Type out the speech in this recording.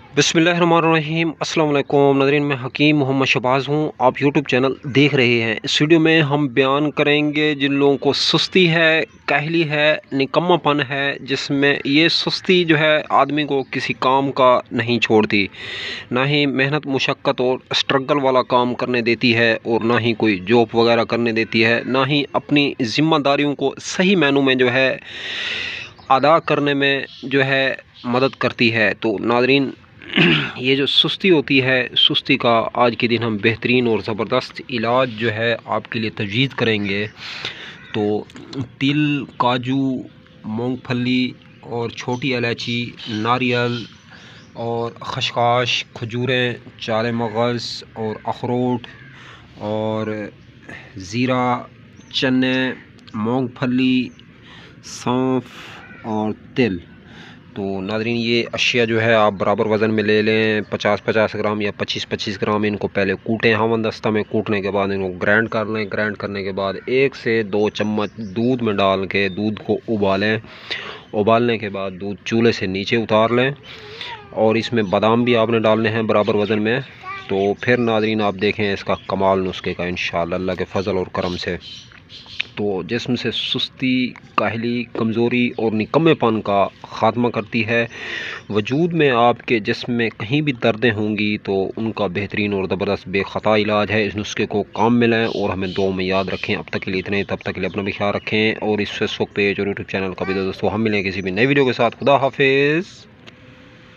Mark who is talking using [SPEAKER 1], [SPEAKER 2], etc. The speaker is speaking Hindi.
[SPEAKER 1] बिस्मिल्लाहिर्रहमानिर्रहीम। अस्सलाम वालेकुम नाज़रीन, मैं हकीम मोहम्मद शहबाज़ हूँ। आप यूट्यूब चैनल देख रहे हैं। इस वीडियो में हम बयान करेंगे जिन लोगों को सुस्ती है, काहली है, निकम्मापन है, जिसमें ये सुस्ती जो है आदमी को किसी काम का नहीं छोड़ती, ना ही मेहनत मुशक्क़त और स्ट्रगल वाला काम करने देती है, और ना ही कोई जॉब वगैरह करने देती है, ना ही अपनी ज़िम्मेदारियों को सही मायनों में जो है अदा करने में जो है मदद करती है। तो नाज़रीन, ये जो सुस्ती होती है, सुस्ती का आज के दिन हम बेहतरीन और ज़बरदस्त इलाज जो है आपके लिए तजवीज़ करेंगे। तो तिल, काजू, मूंगफली और छोटी इलायची, नारियल और खसखस, खजूरें, चारे मगज़ और अखरोट और ज़ीरा, चने, मूंगफली, सौंफ और तिल। तो नाज़रीन, ये अशिया जो है आप बराबर वज़न में ले लें, 50-50 ग्राम या 25-25 ग्राम। इनको पहले कूटें, हमनदस्ता में कूटने के बाद इनको ग्राइंड कर लें। ग्राइंड करने के बाद 1 से 2 चम्मच दूध में डाल के दूध को उबालें। उबालने के बाद दूध चूल्हे से नीचे उतार लें, और इसमें बादाम भी आपने डालने हैं बराबर वज़न में। तो फिर नाज़रीन आप देखें इसका कमाल नुस्खे का इंशाअल्लाह अल्लाह के फ़ज़ल और करम से। तो जिस्म से सुस्ती, काहली, कमज़ोरी और निकम्मेपन का ख़ात्मा करती है। वजूद में आपके जिस्म में कहीं भी दर्दें होंगी तो उनका बेहतरीन और ज़बरदस्त बेख़ता इलाज है। इस नुस्खे को काम में लें और हमें दुआ में याद रखें। अब तक के लिए इतने, तब तक के लिए अपना भी ख्याल रखें। और इस फेसबुक पेज और यूट्यूब चैनल का भी दोस्तों हम मिलें किसी भी नई वीडियो के साथ। खुदा हाफिज़।